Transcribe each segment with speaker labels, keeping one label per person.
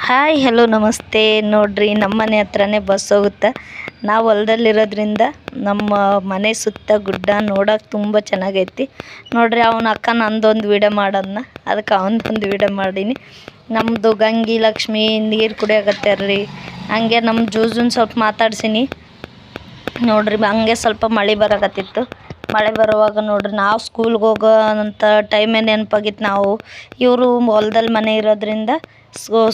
Speaker 1: Hi hello ನಮಸ್ತೆ. ನೋಡ್ರಿ ನಮ್ಮ ಮನೆ ಹತ್ರನೇ ಬಸ್ ಹೋಗುತ್ತೆ. ನಾವು ಹೊಲದಲ್ಲಿರೋದ್ರಿಂದ ನಮ್ಮ ಮನೆ ಸುತ್ತ ಗುಡ್ಡ ನೋಡೋಕೆ ತುಂಬ ಚೆನ್ನಾಗೈತಿ. ನೋಡ್ರಿ ಅವನ ಅಕ್ಕ ನಂದೊಂದು ವೀಡಿಯೋ ಮಾಡೋದನ್ನ ಅದಕ್ಕೆ ಅವನದೊಂದು ವೀಡಿಯೋ ಮಾಡೀನಿ. ನಮ್ಮದು ಗಂಗಿ ಲಕ್ಷ್ಮಿ ನೀರು ಕುಡಿಯಾಕತ್ತಾರ್ರಿ. ಹಂಗೆ ನಮ್ಮ ಜೂಜುನ್ ಸ್ವಲ್ಪ ಮಾತಾಡ್ಸೀನಿ. ನೋಡ್ರಿ ಹಂಗೆ ಸ್ವಲ್ಪ ಮಳೆ ಬರಾಕತ್ತಿತ್ತು. ಮಳೆ ಬರುವಾಗ ನೋಡ್ರಿ ನಾವು ಸ್ಕೂಲ್ಗೆ ಹೋಗೋ ಅಂತ ಟೈಮೇ ನೆನಪಾಗಿತ್ತು. ನಾವು ಇವರು ಹೊಲ್ದಲ್ಲಿ ಮನೆ ಇರೋದ್ರಿಂದ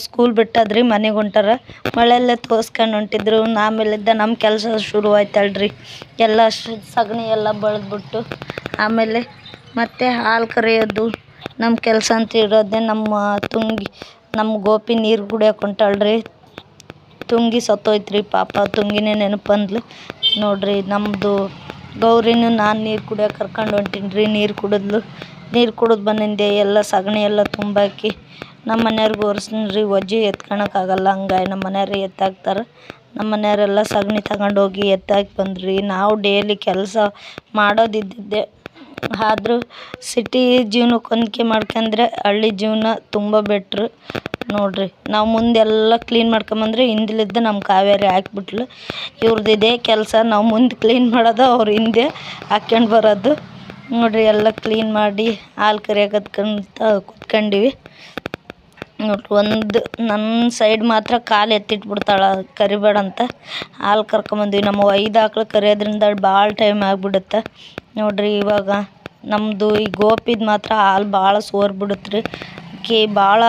Speaker 1: ಸ್ಕೂಲ್ ಬಿಟ್ಟದ್ರಿ ಮನೆಗೆ ಹೊಂಟಾರ. ಮಳೆಯಲ್ಲೇ ತೋರಿಸ್ಕೊಂಡು ಹೊಂಟಿದ್ರು. ಆಮೇಲಿದ್ದ ನಮ್ಮ ಕೆಲಸ ಶುರು ಆಯ್ತಲ್ರಿ. ಎಲ್ಲ ಸಗಣಿ ಎಲ್ಲ ಬಳ್ದ್ಬಿಟ್ಟು ಆಮೇಲೆ ಮತ್ತೆ ಹಾಲು ಕರೆಯೋದು ನಮ್ಮ ಕೆಲಸ ಅಂತ ಇರೋದೇ. ನಮ್ಮ ಗೋಪಿ ನೀರು ಕುಡಿಯೋಕೆ ಹೊಂಟಾಳ್ರಿ. ತುಂಗಿ ಸತ್ತೋಯ್ತ್ರಿ ಪಾಪ. ತುಂಗಿನೇ ನೆನಪು ಬಂದ್ಲು. ನೋಡ್ರಿ ನಮ್ಮದು ಗೌರಿನೂ ನಾನು ನೀರು ಕುಡಿಯೋಕೆ ಕರ್ಕೊಂಡು ಹೊಂಟೀನಿ ರೀ. ನೀರು ಕುಡಿದು ಬಂದಿಂದೆ. ಎಲ್ಲ ಸಗಣಿ ಎಲ್ಲ ತುಂಬಾಕಿ ನಮ್ಮ ಮನೆಯವ್ರಿಗೆ ಒರೆಸ್ರಿ. ಒಜ್ಜೆ ಎತ್ಕೊಳಕ್ಕಾಗಲ್ಲ, ಹಂಗಾಗಿ ನಮ್ಮ ಮನೆಯವ್ರು ಎತ್ತಾಕ್ತಾರೆ. ನಮ್ಮ ಮನೆಯವರೆಲ್ಲ ಸಗಣಿ ತಗೊಂಡೋಗಿ ಎತ್ತಾಕಿ ಬಂದ್ರಿ. ನಾವು ಡೈಲಿ ಕೆಲಸ ಮಾಡೋದಿದ್ದಿದ್ದೆ. ಆದರೂ ಸಿಟಿ ಜೀವನಕ್ಕೆ ಹೊಂದ್ಕೆ ಮಾಡ್ಕೊಂಡ್ರೆ ಹಳ್ಳಿ ಜೀವನ ತುಂಬ ಬೆಟ್ರು. ನೋಡ್ರಿ ನಾವು ಮುಂದೆಲ್ಲ ಕ್ಲೀನ್ ಮಾಡ್ಕೊಂಬಂದ್ರೆ ಹಿಂದಲಿದ್ದ ನಮ್ಮ ಕಾವೇರಿ ಹಾಕ್ಬಿಟ್ಲು. ಇವ್ರದ್ದು ಇದೇ ಕೆಲಸ. ನಾವು ಮುಂದೆ ಕ್ಲೀನ್ ಮಾಡೋದು, ಅವ್ರು ಹಿಂದೆ ಹಾಕ್ಕೊಂಡು ಬರೋದು. ನೋಡ್ರಿ ಎಲ್ಲ ಕ್ಲೀನ್ ಮಾಡಿ ಹಾಲು ಕರಿಯಾಕತ್ಕಂತ ಕುತ್ಕೊಂಡಿವಿ. ನೋಡ್ರಿ ನನ್ನ ಸೈಡ್ ಮಾತ್ರ ಕಾಲು ಎತ್ತಿಟ್ಬಿಡ್ತಾಳೆ ಕರಿಬೇಡ ಅಂತ. ಹಾಲು ಕರ್ಕೊಂಬಂದ್ವಿ. ನಮ್ಮ 5 ಆಕಳು ಕರಿಯೋದ್ರಿಂದ ಭಾಳ ಟೈಮ್ ಆಗಿಬಿಡುತ್ತೆ. ನೋಡ್ರಿ ಇವಾಗ ನಮ್ಮದು ಈ ಗೋಪಿದು ಮಾತ್ರ ಹಾಲು ಭಾಳ ಸೋರ್ಬಿಡುತ್ತೆ ರೀ. ಭಾಳ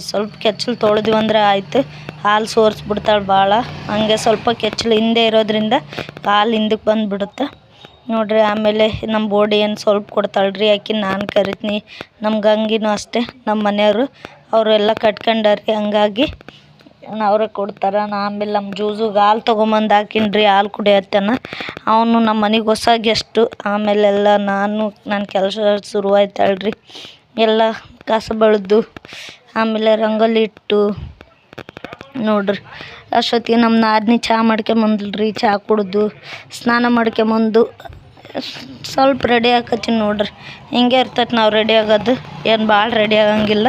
Speaker 1: ಸ್ವಲ್ಪ ಕೆಚ್ಚಲು ತೊಳೆದ್ವಿ ಅಂದ್ರೆ ಆಯಿತು, ಹಾಲು ಸೋರಿಸ್ಬಿಡ್ತಾಳೆ ಭಾಳ. ಹಂಗೆ ಸ್ವಲ್ಪ ಕೆಚ್ಚಲು ಹಿಂದೆ ಇರೋದ್ರಿಂದ ಹಾಲು ಹಿಂದಕ್ಕೆ ಬಂದುಬಿಡುತ್ತೆ. ನೋಡ್ರಿ ಆಮೇಲೆ ನಮ್ಮ ಬೋಡಿ ಏನು ಸ್ವಲ್ಪ ಕೊಡ್ತಾಳ್ರಿ. ಆಕೆ ನಾನು ಕರಿತೀನಿ. ನಮ್ಮ ಗಂಗಿನೂ ಅಷ್ಟೇ. ನಮ್ಮ ಮನೆಯವರು ಅವರೆಲ್ಲ ಕಟ್ಕೊಂಡಾರಿ, ಹಂಗಾಗಿ ಅವರೇ ಕೊಡ್ತಾರೆ. ಆಮೇಲೆ ನಮ್ಮ ಜೂಜುಗೆ ಹಾಲು ತೊಗೊಂಬಂದು ಹಾಕಿನ್ರಿ. ಹಾಲು ಕುಡಿಯತ್ತಾನ ಅವನು. ನಮ್ಮ ಮನೆಗೆ ಹೊಸ ಗೆಸ್ಟು. ಆಮೇಲೆಲ್ಲ ನನ್ನ ಕೆಲಸ ಶುರುವಾಯ್ತಲ್ರಿ. ಎಲ್ಲ ಕಸ ಬಳಿದು ಆಮೇಲೆ ರಂಗೋಲಿ ಇಟ್ಟು ನೋಡ್ರಿ ಅಷ್ಟೊತ್ತಿಗೆ ನಮ್ಮ ನಾದಿನಿ ಚಹಾ ಮಾಡ್ಕೊಂಬಂದ್ರಿ. ಚಹಾ ಕುಡಿದು ಸ್ನಾನ ಮಾಡ್ಕೊಂಬಂದು ಸ್ವಲ್ಪ ರೆಡಿ ಆಕತ್ತೀನಿ. ನೋಡ್ರಿ ಹಿಂಗೆ ಇರ್ತೈತೆ ನಾವು ರೆಡಿ ಆಗೋದು. ಏನು ಭಾಳ ರೆಡಿ ಆಗಂಗಿಲ್ಲ.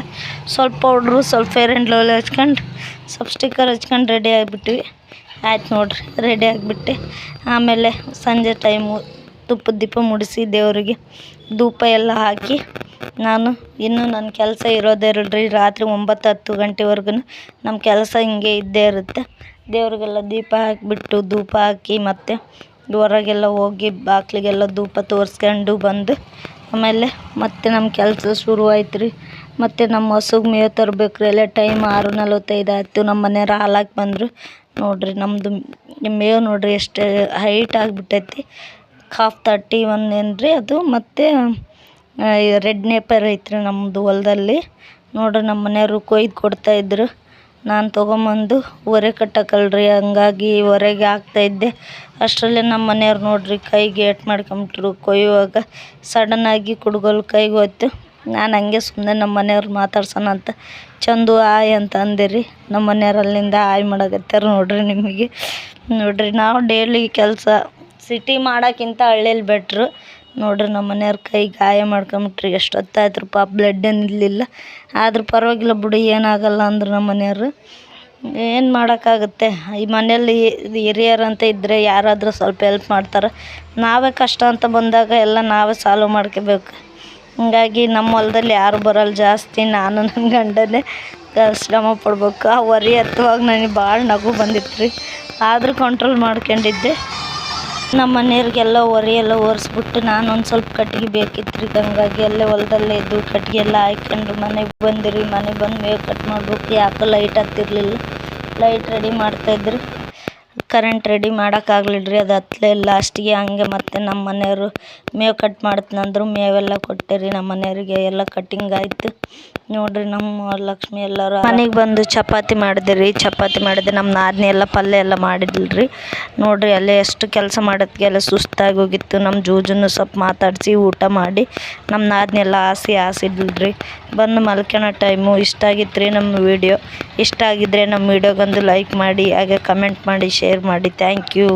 Speaker 1: ಸ್ವಲ್ಪ ಪೌಡ್ರು, ಸ್ವಲ್ಪ ಫೇರ್ ಆ್ಯಂಡ್ ಲವ್ಲಿ ಹಚ್ಕೊಂಡು, ಸ್ವಲ್ಪ ಸ್ಟಿಕ್ಕರ್ ಹಚ್ಕೊಂಡು ರೆಡಿ ಆಗಿಬಿಟ್ವಿ. ಆಯ್ತು ನೋಡ್ರಿ ರೆಡಿ ಆಗಿಬಿಟ್ಟೆ. ಆಮೇಲೆ ಸಂಜೆ ಟೈಮು ತುಪ್ಪದ ದೀಪ ಮುಡಿಸಿ ದೇವರಿಗೆ ಧೂಪ ಎಲ್ಲ ಹಾಕಿ ಇನ್ನೂ ನನ್ನ ಕೆಲಸ ಇರೋದೇ ಇರಲ್ರಿ. ರಾತ್ರಿ 9-10 ಗಂಟೆವರೆಗೂ ನಮ್ಮ ಕೆಲಸ ಹಿಂಗೆ ಇದ್ದೇ ಇರುತ್ತೆ. ದೇವ್ರಿಗೆಲ್ಲ ದೀಪ ಹಾಕಿಬಿಟ್ಟು ಧೂಪ ಹಾಕಿ ಮತ್ತೆ ಹೊರಗೆಲ್ಲ ಹೋಗಿ ಬಾಗಿಲಿಗೆಲ್ಲ ಧೂಪ ತೋರಿಸ್ಕೊಂಡು ಬಂದು ಆಮೇಲೆ ಮತ್ತೆ ನಮ್ಮ ಕೆಲಸ ಶುರು ಆಯ್ತು ರೀ. ಮತ್ತು ನಮ್ಮ ಹಸುಗೆ ಮೇವು ತರಬೇಕ್ರಿ. ಎಲ್ಲ ಟೈಮ್ 6:45 ಆಯಿತು. ನಮ್ಮ ಮನೆಯವ್ರು ಹಾಲು ಹಾಕಿ ಬಂದರು. ನೋಡ್ರಿ ನಮ್ಮದು ಮೇವು ನೋಡ್ರಿ ಎಷ್ಟು ಹೈಟ್ ಆಗಿಬಿಟ್ಟೈತಿ. 31 ಏನ್ರಿ ಅದು. ಮತ್ತು ರೆಡ್ ನೇಪರ್ ಐತ್ರಿ ನಮ್ಮದು ಹೊಲದಲ್ಲಿ. ನೋಡ್ರಿ ನಮ್ಮ ಮನೆಯವರು ಕೊಯ್ದು ಕೊಡ್ತಾಯಿದ್ರು. ನಾನು ತೊಗೊಂಬಂದು ಹೊರೆ ಕಟ್ಟಕ್ಕಲ್ರಿ, ಹಂಗಾಗಿ ಹೊರೆಗೆ ಹಾಕ್ತಾಯಿದ್ದೆ. ಅಷ್ಟರಲ್ಲೇ ನಮ್ಮ ಮನೆಯವ್ರು ನೋಡ್ರಿ ಕೈಗೆ ಏಟು ಮಾಡ್ಕೊಂಬಿಟ್ರು. ಕೊಯ್ಯುವಾಗ ಸಡನ್ನಾಗಿ ಕುಡ್ಗೋಲು ಕೈಗೆ ಹೋಯ್ತು. ನಾನು ಹಂಗೆ ಸುಮ್ಮನೆ ನಮ್ಮ ಮನೆಯವ್ರು ಮಾತಾಡ್ಸೋಣ ಅಂತ ಚಂದು ಆಯ್ ಅಂತ ಅಂದೆ ರೀ. ನಮ್ಮ ಮನೆಯವ್ರು ಅಲ್ಲಿಂದ ಆಯ್ ಮಾಡಕತ್ತಾರ ನೋಡ್ರಿ ನಿಮಗೆ. ನೋಡ್ರಿ ನಾವು ಡೈಲಿ ಕೆಲಸ ಸಿಟಿ ಮಾಡೋಕ್ಕಿಂತ ಹಳ್ಳಿಯಲ್ಲಿ ಬೆಟ್ರು. ನೋಡ್ರಿ ನಮ್ಮ ಮನೆಯವ್ರ ಕೈ ಗಾಯ ಮಾಡ್ಕೊಂಬಿಟ್ರಿ. ಎಷ್ಟೊತ್ತಾಯ್ತು ಪಾಪ, ಬ್ಲಡ್ ಏನು ಇರಲಿಲ್ಲ. ಆದರೂ ಪರವಾಗಿಲ್ಲ ಬಿಡಿ, ಏನಾಗಲ್ಲ ಅಂದರು ನಮ್ಮ ಮನೆಯವರು. ಏನು ಮಾಡೋಕ್ಕಾಗುತ್ತೆ, ಈ ಮನೆಯಲ್ಲಿ ಹಿರಿಯರು ಅಂತ ಇದ್ದರೆ ಯಾರಾದರೂ ಸ್ವಲ್ಪ ಹೆಲ್ಪ್ ಮಾಡ್ತಾರೆ. ನಾವೇ ಕಷ್ಟ ಅಂತ ಬಂದಾಗ ಎಲ್ಲ ನಾವೇ ಸಾಲ್ವ್ ಮಾಡ್ಕೋಬೇಕು. ಹಂಗಾಗಿ ನಮ್ಮ ಹೊಲದಲ್ಲಿ ಯಾರು ಬರಲ್ಲ ಜಾಸ್ತಿ. ನಾನು ನನ್ನ ಗಂಡನೇ ಶ್ರಮ ಪಡ್ಬೇಕು. ಆ ಹೊರೆ ಎತ್ತುವಾಗ ನನಗೆ ಭಾಳ ನಗು ಬಂದಿತ್ತು ರೀ. ಆದರೂ ಕಂಟ್ರೋಲ್ ಮಾಡ್ಕೊಂಡಿದ್ದೆ. ನಮ್ಮ ಮನೆಯವ್ರಿಗೆಲ್ಲ ಹೊರೆ ಎಲ್ಲ ಒರೆಸ್ಬಿಟ್ಟು ನಾನೊಂದು ಸ್ವಲ್ಪ ಕಟ್ಟಿಗೆ ಬೇಕಿತ್ತು ರೀ. ಹಂಗಾಗಿ ಅಲ್ಲೇ ಹೊಲದಲ್ಲೇ ಇದ್ದು ಕಟ್ಟಿಗೆ ಎಲ್ಲ ಹಾಕ್ಕೊಂಡು ಮನೆಗೆ ಬಂದಿರಿ. ಮನೆಗೆ ಬಂದು ಮೇವು ಕಟ್ ಮಾಡ್ಬೇಕು. ಯಾಕೋ ಲೈಟ್ ಹತ್ತಿರಲಿಲ್ಲ. ಲೈಟ್ ರೆಡಿ ಮಾಡ್ತಾಯಿದ್ರು. ಕರೆಂಟ್ ರೆಡಿ ಮಾಡೋಕ್ಕಾಗಲಿಲ್ಲ ರೀ. ಅದು ಹತ್ತಲೇ ಲಾಸ್ಟಿಗೆ. ಹಂಗೆ ಮತ್ತು ನಮ್ಮ ಮನೆಯವರು ಮೇವು ಕಟ್ ಮಾಡ್ತೀನಂದ್ರು. ಮೇವೆಲ್ಲ ಕೊಟ್ಟೆ ರೀ ನಮ್ಮ ಮನೆಯವರಿಗೆ. ಎಲ್ಲ ಕಟ್ಟಿಂಗ್ ಆಯಿತು. ನೋಡ್ರಿ ನಮ್ಮ ಲಕ್ಷ್ಮಿ ಎಲ್ಲರೂ ಮನೆಗೆ ಬಂದು ಚಪಾತಿ ಮಾಡಿದೆ ರೀ. ಚಪಾತಿ ಮಾಡಿದೆ. ನಮ್ಮ ನಾದಿನಿ ಎಲ್ಲ ಪಲ್ಯ ಎಲ್ಲ ಮಾಡಿದ್ಲ್ರಿ. ನೋಡ್ರಿ ಅಲ್ಲೇ ಎಷ್ಟು ಕೆಲಸ ಮಾಡೋದಕ್ಕೆಲ್ಲ ಸುಸ್ತಾಗಿ ಹೋಗಿತ್ತು. ನಮ್ಮ ಜೂಜನ್ನು ಸ್ವಲ್ಪ ಮಾತಾಡಿಸಿ ಊಟ ಮಾಡಿ ನಮ್ಮ ನಾದಿನಿ ಎಲ್ಲ ಹಾಸಿದ್ಲ್ರಿ. ಬಂದು ಮಲ್ಕೊಳೋ ಟೈಮು. ಇಷ್ಟ ಆಗಿತ್ತು ರೀ ನಮ್ಮ ವಿಡಿಯೋ. ಇಷ್ಟ ಆಗಿದ್ದರೆ ನಮ್ಮ ವಿಡಿಯೋಗೊಂದು ಲೈಕ್ ಮಾಡಿ, ಹಾಗೆ ಕಮೆಂಟ್ ಮಾಡಿ, ಶೇರ್ ಮಾಡಿ. Thank you.